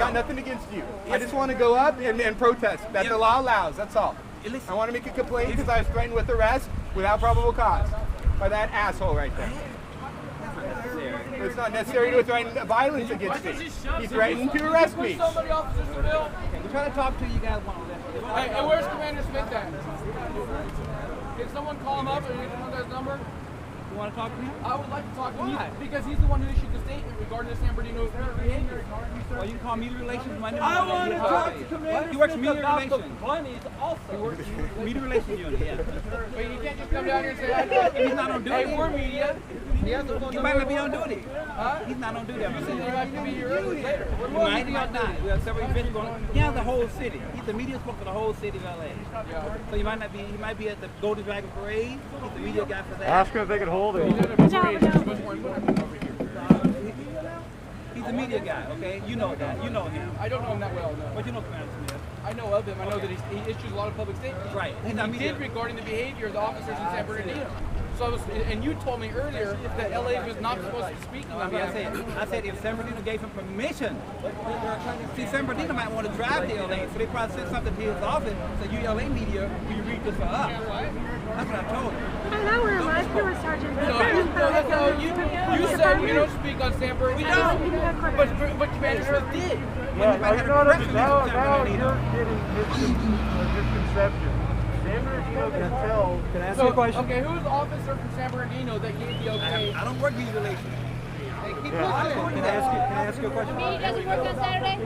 got nothing against you. I just want to go up and protest that the law allows. That's all. I want to make a complaint because I was threatened with arrest without probable cause by that asshole right there. It's not necessary to threaten violence against me. He threatened to arrest me. Somebody, Officer Seville. We're trying to talk to you guys. Hey, and where's Commander Smith at? Can someone call him up and get his number? You want to talk to him? I would like to talk to him because he's the one who issued the statement regarding the San Bernardino behavior. Well, you can call media relations. I want to talk to Commander He works Smith media about the relations. bunnies also. He works media relations unit, yeah. But you can't just come down here and say, He's not on duty. hey, we're media. He might not be on duty. Huh? He's not on duty. You said you have to be here early later. He might not. We have several events going on. He has the whole city. He's the media spokesman for the whole city of LA. Yeah. So he might not be. He might be at the Golden Dragon Parade. He's the media guy for that. Ask him if they can hold it. He's the media guy. Okay, you know that. You know him. I don't know him that well, no. But you know Commander Smith. I know of him. I know that he issues a lot of public statements. Right. And he did regarding the behavior of the officers in San Bernardino. So I was, and you told me earlier that LA was not supposed to be speaking on behalf. I said if San Bernardino gave him permission. See, San Bernardino might want to drive to LA, so they probably sent something to his office. So you LA media, will you read this for us? That's what I told him. I know we're alive. You were Sargent. You said we don't speak on San Bernardino. But Commander Smith did. Yeah, now you're getting a misconception. San Bernardino can tell. Can I ask you a question? Okay, who's the officer from San Bernardino that gave the okay? I don't work media relations. Can I ask you a question? He doesn't work on Saturday?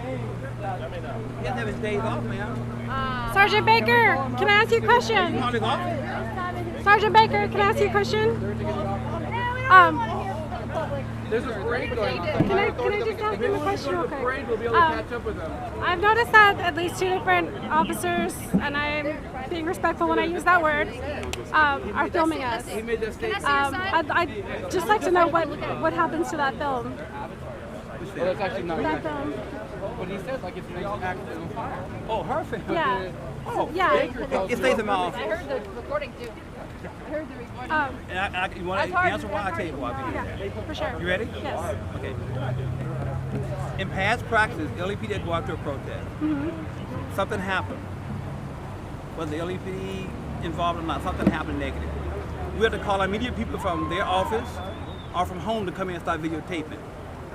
He doesn't have his days off, man. Sergeant Baker, can I ask you a question? Call his office. Sergeant Baker, can I ask you a question? There's a parade going on. Can I just ask him a question real quick? Parade, we'll be able to catch up with them. I've noticed that at least 2 different officers, and I'm being respectful when I use that word, are filming us. He made that statement. I'd just like to know what happens to that film. Well, that's actually not That film. what he said, like it's an accident on fire. Oh, her film. Yeah. Oh, Yeah. it stays in my office. I heard the recording too. I heard the recording. And you want to answer why? I tell you why. Yeah, for sure. You ready? Yes. Okay. In past practice, LAPD would go out to a protest. Something happened. Was the LAPD involved or not? Something happened negative. We had to call our media people from their office or from home to come in and start videotaping.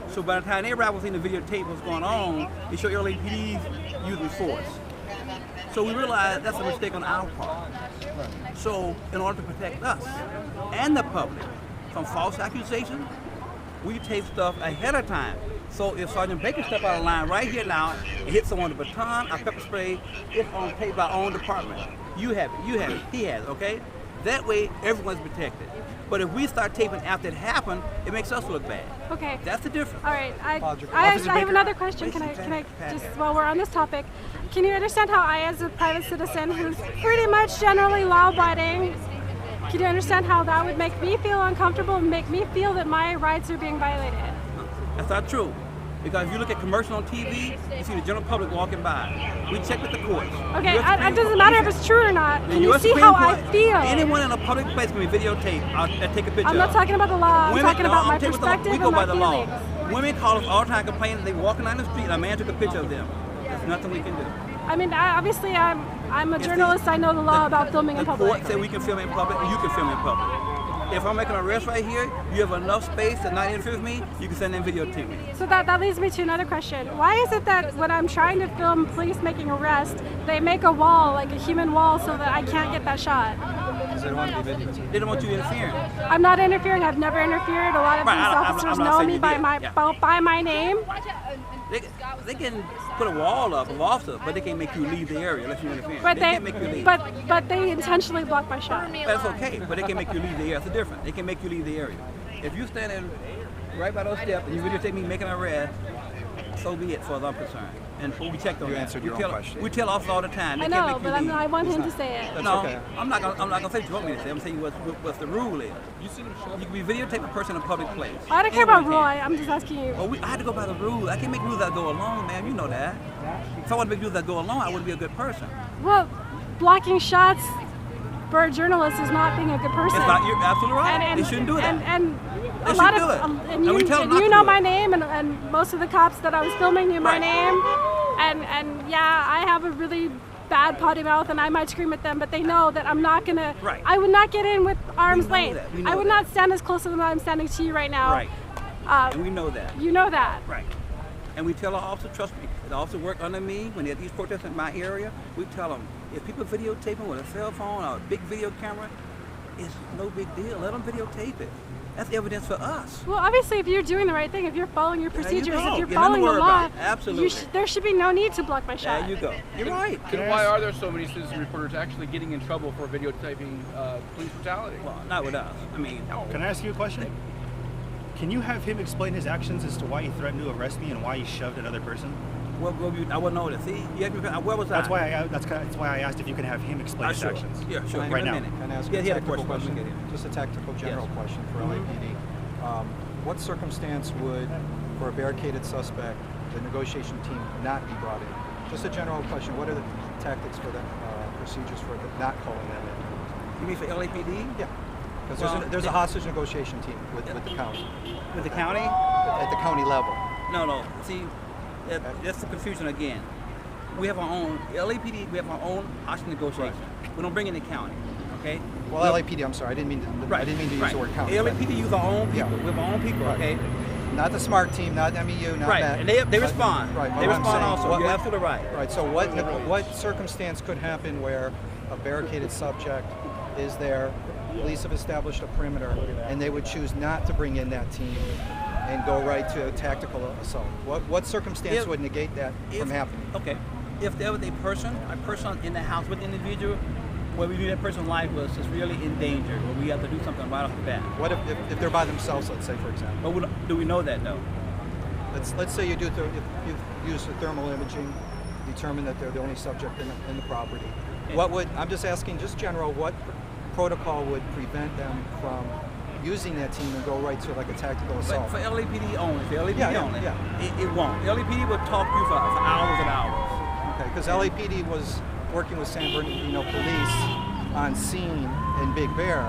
So by the time everybody was seeing the videotape what's going on, it showed LAPD's using force. So we realized that's a mistake on our part. So in order to protect us and the public from false accusations, we tape stuff ahead of time. So if Sergeant Baker step out of line right here now and hit someone with a baton or pepper spray, it's on tape by our own department. You have it, he has it, okay? That way everyone's protected. But if we start taping after it happened, it makes us look bad. Okay. That's the difference. All right. I have another question. Can I just, while we're on this topic, can you understand how I, as a private citizen who's pretty much generally law-abiding, can you understand how that would make me feel uncomfortable and make me feel that my rights are being violated? That's not true. Because if you look at commercial on TV, you see the general public walking by. We check with the courts. Okay, it doesn't matter if it's true or not. Can you see how I feel? Anyone in a public place can be videotaped. I'll take a picture. I'm not talking about the law. I'm talking about my perspective We go and by my the law. feelings. Women call us all the time complaining they walking down the street and a man took a picture of them. There's nothing we can do. I mean, obviously, I'm a journalist. I know the law about filming in public. The court said we can film in public, and you can film in public. If I'm making an arrest right here, you have enough space to not interfere with me, you can send in videotape me. So that leads me to another question. Why is it that when I'm trying to film police making arrest, they make a wall, like a human wall, so that I can't get that shot? They don't want to be videotaped. They don't want you interfering. I'm not interfering. I've never interfered. A lot of these officers know me by my name. They can put a wall up of officers, but they can't make you leave the area unless you interfere. But they can't make you leave. But they intentionally block my shot. That's okay, but they can make you leave the area. That's the difference. They can make you leave the area. If you stand in right by those steps and you videotape me making an arrest, so be it, as far as I'm concerned. And we checked on that. You answered your own question. We tell officers all the time. They I can't know, make you but leave. I want him to say it. That's No, okay. I'm not gonna say what you want me to say. I'm saying what the rule is. You can be videotaping a person in a public place. I don't care about Anyone rule. can. I'm just asking you. Well, I had to go by the rules. I can't make rules that go along, man. You know that. If I want to make rules that go along, I wouldn't be a good person. Well, blocking shots for a journalist is not being a good person. It's not, you're absolutely right. They shouldn't do that. And a lot of, and you know my name, and most of the cops that I was filming knew my name, and yeah, I have a really bad potty mouth, and I might scream at them, but they know that I'm not gonna. Right. I would not get in with arm's length. I would that. not stand as close as I'm standing to you right now. Right. And we know that. You know that. Right. And we tell our officer, trust me, the officer work under me when they have these protests in my area. We tell them, if people videotaping with a cell phone or a big video camera, it's no big deal. Let them videotape it. That's evidence for us. Well, obviously, if you're doing the right thing, if you're following your procedures, if you're Nothing following to the worry law, about. Absolutely. There should be no need to block my shot. There you go. You're right. Then why are there so many citizen reporters actually getting in trouble for videotaping police brutality? Well, not with us. I mean, Can I ask you a question? Can you have him explain his actions as to why he threatened to arrest me and why he shoved another person? well, I wouldn't know that. See, you have to, where was That's I? why that's why I asked if you can have him explain his Sure. actions. Yeah, sure. Right now. Can I ask Yeah, a he had a technical question. question? Just a tactical general question for LAPD. What circumstance would, for a barricaded suspect, the negotiation team not be brought in? Just a general question. What are the tactics for the procedures for not calling them in? You mean for LAPD? Yeah. Because there's a hostage negotiation team with the county. With the county? At the county level. No. See, that's the confusion again. We have our own LAPD. We have our own hostage negotiation. Right. We don't bring in the county. Okay. Well, LAPD. I'm sorry. I didn't mean to use the word county. LAPD use our own people. Yeah. We have our own people. Right. Okay. Not the SMART team, not MEU, not Right. that. And they respond. Right. They what I'm respond saying, also. You're absolutely right. Right. So what circumstance could happen where a barricaded subject is there, police have established a perimeter, and they would choose not to bring in that team and go right to a tactical assault? What circumstance would negate that from happening? Okay. If there was a person in the house with the individual, where we knew that person's life was just really in danger, where we have to do something right off the bat. What if they're by themselves, let's say, for example? But do we know that though? Let's say if you use the thermal imaging, determine that they're the only subject in the property. I'm just asking, just general, what protocol would prevent them from using that team and go right to like a tactical assault? But for LAPD only, only, yeah. It won't. LAPD would talk to you for hours and hours. Okay, because LAPD was working with San Bernardino police on scene in Big Bear,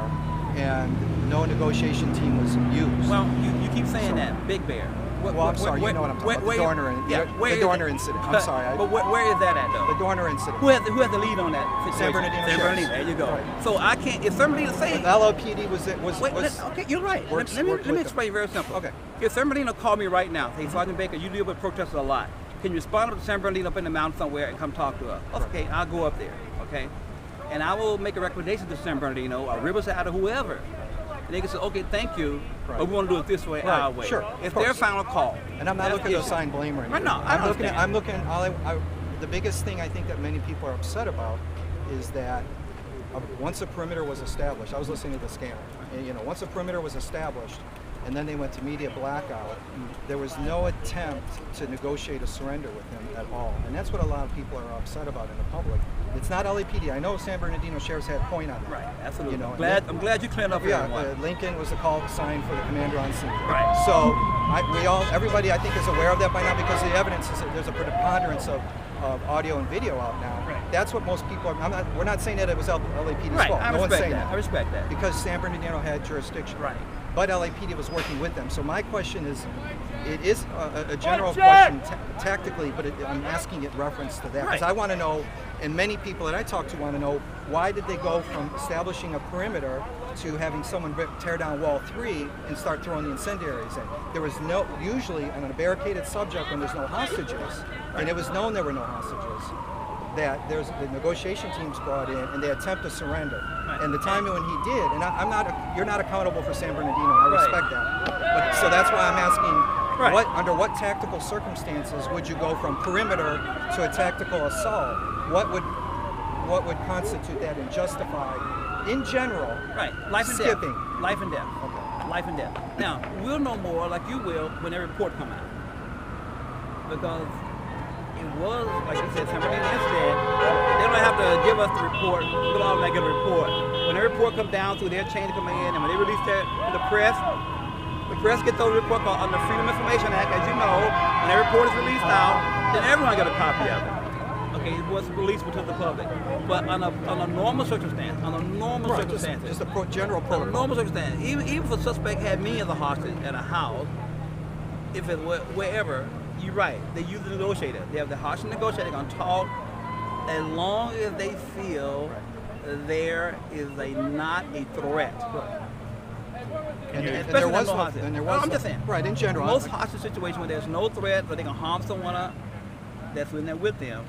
and no negotiation team was used. Well, you keep saying that, Big Bear. I'm sorry, you know what I'm talking about, the Dorner incident. I'm sorry. But where is that at though? The Dorner incident. Who has the lead on that situation? San Bernardino Sheriff's. There you go. Right. So I can't, if San Bernardino say... The LAPD was okay, you're right. Let me explain very simple. Okay. If San Bernardino called me right now, hey, Sergeant Baker, you deal with protesters a lot. Can you respond to San Bernardino up in the mountain somewhere and come talk to us? Okay, I'll go up there, okay? And I will make a recommendation to San Bernardino or Riverside or whoever. And they can say, okay, thank you, but we want to do it this way, our way. Sure. If their final call. And I'm not looking to assign blame or anything. Right, no, I'm looking, the biggest thing I think that many people are upset about is that once a perimeter was established, I was listening to the scanner, and once a perimeter was established, and then they went to media blackout, there was no attempt to negotiate a surrender with him at all. And that's what a lot of people are upset about in the public. It's not LAPD. I know San Bernardino Sheriff's had a point on that. Right, absolutely. I'm glad you cleared up Lincoln was the call sign for the commander on scene. Right. So everybody I think is aware of that by now, because the evidence is that there's a preponderance of audio and video out now. Right. That's what most people are. We're not saying that it was LAPD's right. fault. No one's saying that. I respect that. Because San Bernardino had jurisdiction. Right. But LAPD was working with them. So my question is, it is a general question tactically, but I'm asking it reference to that. Because I want to know, and many people that I talk to want to know, why did they go from establishing a perimeter to having someone tear down wall 3 and start throwing the incendiaries in? There was usually on a barricaded subject when there's no hostages, and it was known there were no hostages, that there's the negotiation teams brought in and they attempt to surrender. And the time when he did, and you're not accountable for San Bernardino, I respect that. But, so that's why I'm asking, under what tactical circumstances would you go from perimeter to a tactical assault? What would constitute that and justify, in general, life and skipping? Death. Life and death. Okay. Life and death. Now, we'll know more, like you will, when their report come out. Because it was, like you said, San Bernardino incident, they don't have to give us the report, we'll automatically get a report. When the report comes down through their chain of command, and when they release that to the press gets those reports under Freedom of Information Act, as you know. When that report is released out, then everyone get a copy of it. Okay, it was releasable to the public. But on a normal circumstance, Just a general on a protocol. normal circumstance, even if a suspect had me as a hostage at a house, if it were wherever, you're right. They use the negotiator. They have the hostage negotiator. They're gonna talk as long as they feel there is not a threat. And there Especially was no no, hostage. and there was I'm just saying. right in general. Most hostage situations where there's no threat, but they can harm someone that's in there with them,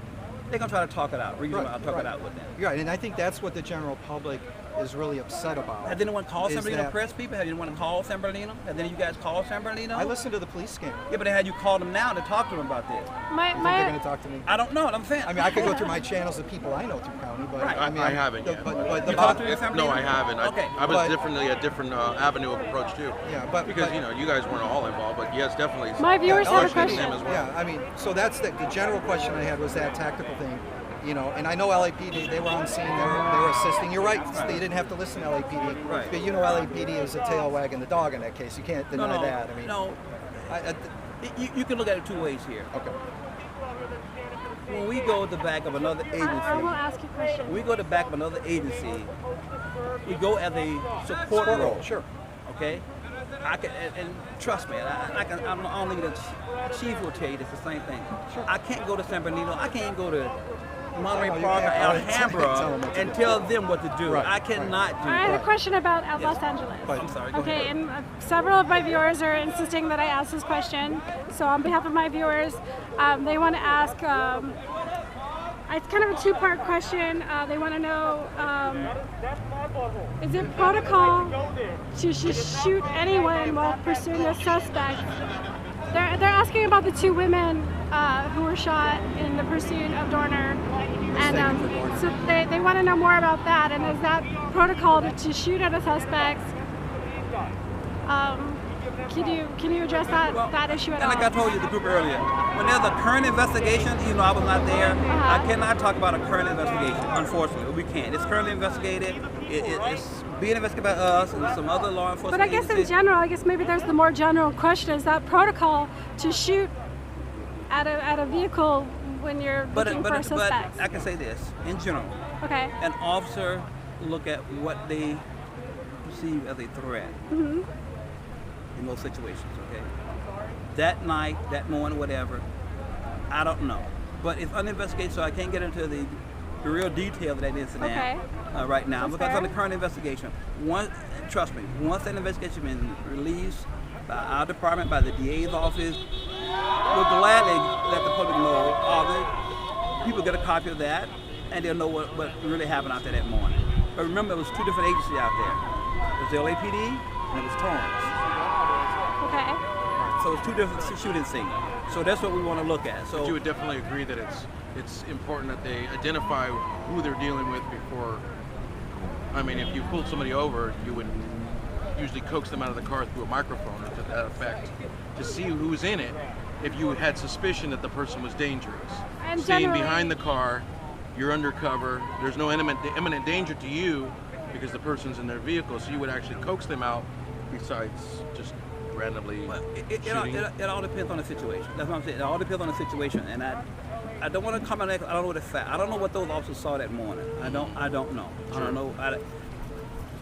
they're gonna try to talk it out, talk it out with them. Right, and I think that's what the general public is really upset about. Has anyone called is San Bernardino that- press people? Have anyone called San Bernardino? Have any of you guys called San Bernardino? I listened to the police scan. Yeah, but had you called them now to talk to them about this? I think they're going to talk to me. I don't know what I'm saying. I mean, I could go through my channels of people I know through county, but Right. I mean, I haven't yet. But You talked to San No, Bernardino? I haven't. Okay. I was But- differently a different avenue of approach too. Yeah, but because but, you guys weren't all involved, but yes, definitely. My viewers have a Questioning question. them as well. yeah, I mean, so that's the general question I had was that tactical thing, and I know LAPD, they were on scene, they were assisting. You're right, they didn't have to listen to LAPD, Right. but LAPD is a tail wagging the dog in that case. You can't deny that. I mean, no. I, You can look at it two ways here. okay. When we go to the back of another I will agency, ask you a question. when we go to the back of another agency, we go as a support role. Sure. Okay? I can, and trust me, I don't think the chief will tell you it's the same thing. Sure. I can't go to San Bernardino. I can't go to Monterey No, you Park or can't. Tell them Alhambra what to and do. tell them what to do. Right, I cannot do I have that. a question about Yes. Los Angeles. I'm sorry. Go Okay, ahead. and several of my viewers are insisting that I ask this question. So on behalf of my viewers, they want to ask, it's kind of a two-part question. They want to know, is it protocol to shoot anyone while pursuing a suspect? They're asking about the two women who were shot in the pursuit of Dorner. And so they want to know more about that. And is that protocol to shoot at a suspect? Can you address that issue at all? And like I told you, the group earlier, when there's a current investigation, even though I was not there, I cannot talk about a current investigation. Unfortunately, we can't. It's currently investigated. It's being investigated by us and some other law enforcement But I guess in agencies. general, I guess maybe there's the more general question: is that protocol to shoot at a vehicle when you're looking for a suspect? But I can say this in general: Okay. an officer look at what they perceive as a threat in those situations. Okay, that night, that morning, whatever, I don't know. But it's uninvestigated, so I can't get into the real detail of that incident right now That's because fair. on the current investigation. Trust me, once that investigation has been released by our department, by the DA's office, we'll gladly let the public know. People get a copy of that, and they'll know what really happened out there that morning. But remember, it was two different agencies out there. It was the LAPD and it was Torrance. Okay. So it's two different shooting scenes. So that's what we want to look at. So But you would definitely agree that it's important that they identify who they're dealing with before. I mean, if you pulled somebody over, you would usually coax them out of the car through a microphone or to that effect to see who's in it. If you had suspicion that the person was dangerous, And staying generally- behind the car, you're undercover. There's no imminent danger to you because the person's in their vehicle. So you would actually coax them out. Besides just randomly shooting. It all depends on the situation. That's what I'm saying. It all depends on the situation, and I don't want to comment on that. I don't know the fact. I don't know what those officers saw that morning. I don't know. I don't know.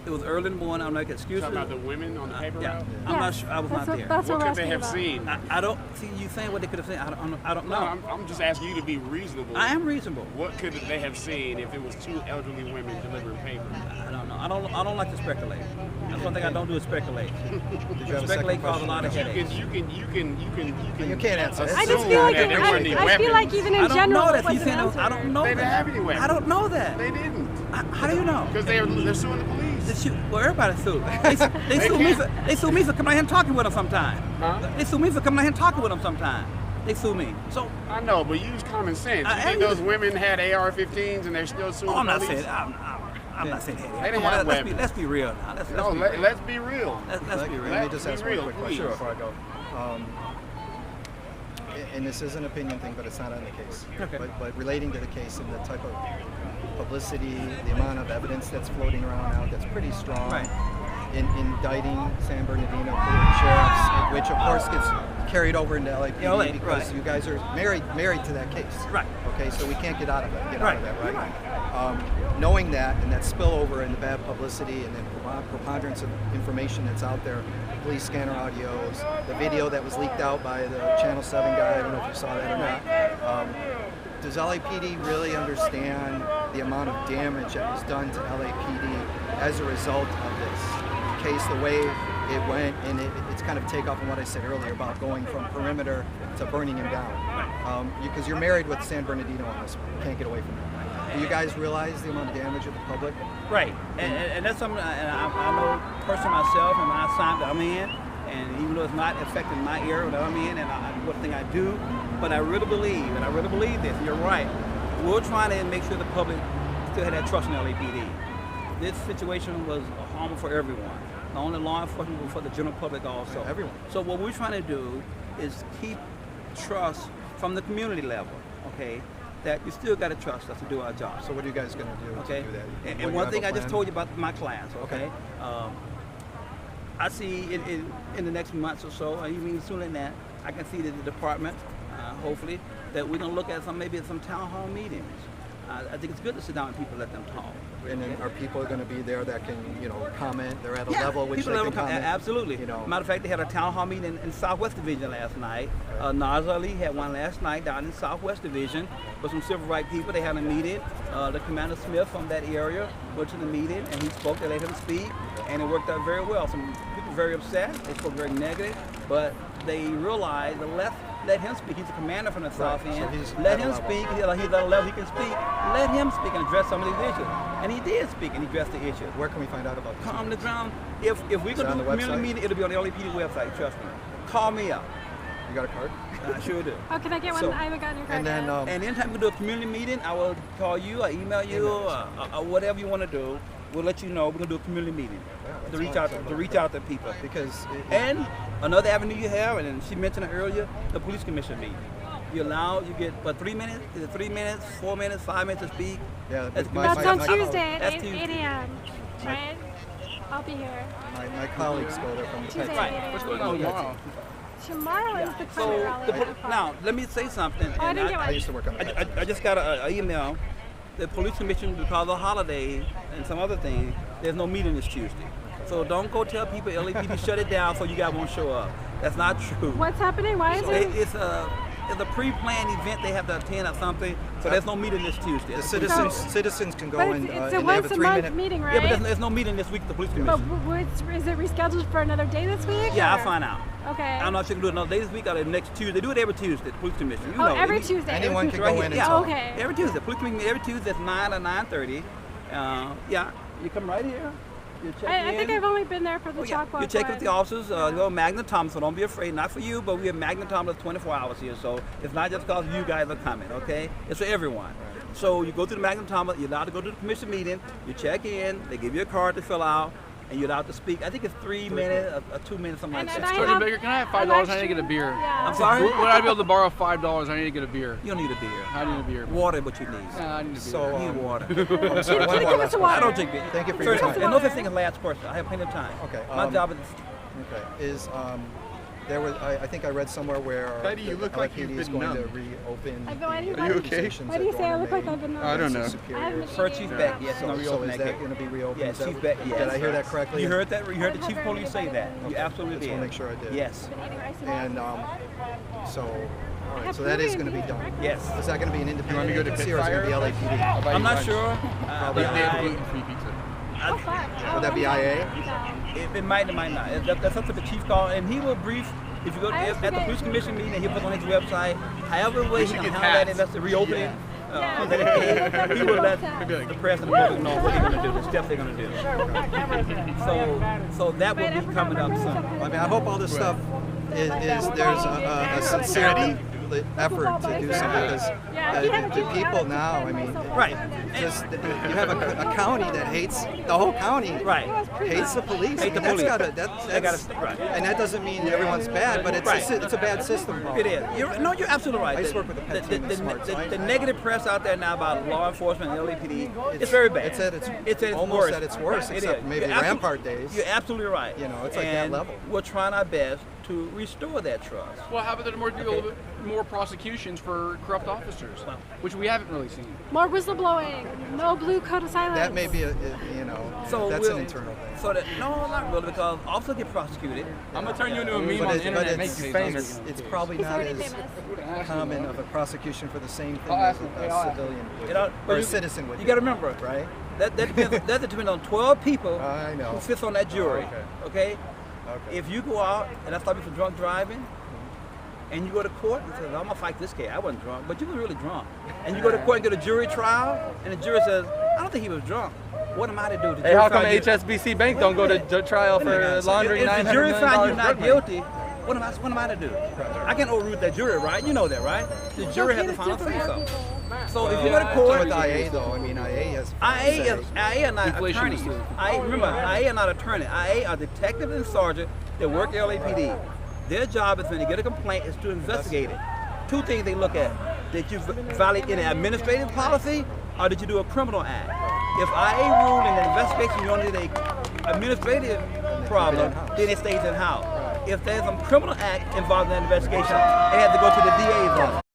It was early in the morning. I'm like, excuse me. Talking about the women on the paper route? I'm not sure. I was not there. That's What we're could they asking have about. seen? I don't see you saying what they could have seen. I don't know. No, I'm just asking you to be reasonable. I am reasonable. What could they have seen if it was two elderly women delivering paper? I don't know. I don't like to speculate. That's one thing I don't do is speculate. Did you have a Speculate second causes a question? lot of headaches. You can't answer that. I just feel like assume that there weren't any I feel like weapons. even I in don't general, know it that. You wasn't saying answered. I don't know They didn't that. have any weapons. I don't know that. They didn't. How do you know? Because they're suing the police. Well, everybody sued. They sue me. They sue me for coming out here and talking with them sometime. Huh? They sue me for coming out here and talking with them sometime. They sue me. So I know, but use common sense. I You think am those using- women had AR-15s and they're still suing I'm the not police? saying. I'm not saying that. They didn't Come on, have weapons. let's be real now. Let's No, be real. let's be real. Let's be real. Let me just Be ask real, one quick question please. before I go. And this is an opinion thing, but it's not on the case. Okay. But relating to the case and the type of publicity, the amount of evidence that's floating around now, that's pretty strong. Right. In indicting San Bernardino sheriffs, which of course carried over into LAPD LA, because right. you guys are married to that case. Right. Okay, so we can't get out of it. Get Right. out of that, right? Knowing that and that spillover and the bad publicity and the preponderance of information that's out there, police scanner audios, the video that was leaked out by the Channel 7 guy, I don't know if you saw that or not. Does LAPD really understand the amount of damage that was done to LAPD as a result of this case, the way it went, and it's kind of takeoff on what I said earlier about going from perimeter to burning him down. Because you're married with San Bernardino on this one. You can't get away from it. Do you guys realize the amount of damage of the public? Right, and that's something I know personally myself, and my assignment that I'm in, and even though it's not affecting my area that I'm in, and what thing I do, but I really believe, this, and you're right, we're trying to make sure the public still had that trust in LAPD. This situation was harmful for everyone, not only law enforcement, but for the general public also. Everyone. So what we're trying to do is keep trust from the community level, okay? That you still got to trust us to do our job. So what are you guys going to do okay. to do that? And one thing I just told you about my class, okay? I see in the next months or so, or even sooner than that, I can see that the department, hopefully, that we're going to look at maybe some town hall meetings. I think it's good to sit down and people let them talk. And then are people going to be there that can, comment? They're at a level which they can comment? Absolutely. Matter of fact, they had a town hall meeting in Southwest Division last night. Naz Ali had one last night down in Southwest Division with some civil rights people. They had a meeting. The Commander Smith from that area went to the meeting and he spoke. They let him speak, and it worked out very well. Some people were very upset. They spoke very negative, but they realized the left. Let him speak. He's a commander from the South End. So let him speak. He's at a level he can speak. Let him speak and address some of these issues. And he did speak and he addressed the issues. Where can we find out about this? Come to the ground. If we could do a community meeting, it'll be on the LAPD website. Trust me. Call me up. You got a card? I sure do. Oh, can I get one? I haven't gotten your card and then, yet. And anytime we do a community meeting, I will call you or email you or whatever you want to do. We'll let you know. We're gonna do a community meeting to reach out to people. Because and another avenue you have, and she mentioned it earlier, the police commission meeting. You get 3 minutes, 3 minutes, 4 minutes, 5 minutes to speak. Yeah, that's on Tuesday at 8 a.m. Right? I'll be here. My colleagues go there from the Tuesday Texas. at 8 a.m. What's going on tomorrow? Tomorrow is the climate rally. Now, let me say something. I didn't get one. I used to work on that. I just got an email. The police commission, because of the holiday and some other things, there's no meeting this Tuesday. So don't go tell people LAPD shut it down so you guys won't show up. That's not true. What's happening? Why is it? It's a pre-planned event they have to attend or something. So there's no meeting this Tuesday. The citizens can go but and it's they a have once a a 3 month minute meeting, right? Yeah, but there's no meeting this week at the police commission. But is it rescheduled for another day this week? Yeah, or? I'll find out. Okay. I don't know if you can do it another day this week or the next Tuesday. They do it every Tuesday at the police commission. You Oh, know, every Tuesday. Anyone can right go here. in and Yeah. talk. Okay. Every Tuesday. Police commission every Tuesday at 9 or 9:30. Yeah, you come right here. You check I think in. I've only been there for the chalk walk. You check with the officers, go Magna Thomas, so don't be afraid. Not for you, but we have Magna Thomas 24 hours here, so it's not just because you guys are coming, okay? It's for everyone. So you go to the Magna Thomas, you're allowed to go to the commission meeting, you check in, they give you a card to fill out, and you're allowed to speak. I think it's 3 minutes or 2 minutes, something like that. Sergeant Baker, can I have $5? I need to get a beer. Yeah. I'm sorry? Would I be able to borrow $5? I need to get a beer. You don't need a beer. I need a beer. Water, what you need. Yeah, I need a beer. So, You need water. I'm sorry, one Give more us last a question. water. I don't drink beer. Thank you for your time. And no such thing as last person. I have plenty of time. Okay, My job is. Okay. There was I think I read somewhere where Betty, you look like you've LAPD is been going to numb. reopen. I've been waiting. the Are you okay? positions Why do you that say I Dorner look like made I've been I don't know. I superior. haven't First, she's back. Yes, So, no, so reopen is that that case. going to be reopened? Yes, Is that- she's back. Yes. Did I hear that correctly? You heard that? You heard the chief of police say that. You absolutely Just did. want to make sure I did. Yes. And so, all right, so that is going to be done. Yes. Is that going to be an independent me to go to agency or is it going to be LAPD? I'm not sure. Probably but They have I- gluten-free pizza. Oh, fuck. Would that be IA? It might not. That's up to the chief call, and he will brief. If you go I at the forget. police commission meeting, and he'll put on his website, however way he should can get handle that hats. investor reopening. Yeah. He will let the press and the public know what they're going to do, the steps they're going to do. So that will be coming up soon. I mean, I hope all this stuff is there's a sincere effort to do something because the people now, I mean, Right. just you have a county that hates the whole county. Right. Hates the police. Hate the That's police. that's right. and that doesn't mean everyone's bad, but it's Right. it's a bad system. It is. You're absolutely right. I used to work with the Penn team, it's smart, so The I- negative press out there now about law enforcement and LAPD, it's very bad. It's at its almost worst. At its worst, It except is. maybe You're Rampart days. You're absolutely right. You know, it's like that And level. we're trying our best to restore that trust. Well, how about there be a little bit more prosecutions for corrupt officers, which we haven't really seen. More whistleblowing. No blue code of silence. That may be that's an internal thing. So that no, not really, because officers get prosecuted. I'm gonna turn you into a meme on the internet. But it's famous. It's probably not as common of a prosecution for the same thing as a civilian would, or a citizen would. You got to remember, right? That depends on 12 people I know. who fits on that jury. Okay. If you go out and I stop you for drunk driving, and you go to court and say, I'm gonna fight this case. I wasn't drunk, but you were really drunk. And you go to court and get a jury trial, and the jury says, I don't think he was drunk. What am I to do? Hey, how come HSBC Bank don't go to trial for laundering $900 million? If the jury finds you not guilty, what am I to do? I can't overrule that jury, right? You know that, right? The jury has the final say so. So if you go to court, with IA though, I mean IA are not attorneys. Remember, IA are not attorneys. IA are detectives and sergeants that work at LAPD. Their job is when they get a complaint is to investigate it. Two things they look at: did you violate any administrative policy, or did you do a criminal act? If IA ruled in the investigation you only did an administrative problem, then it stays in house. If there's some criminal act involved in the investigation, they have to go to the DA's office.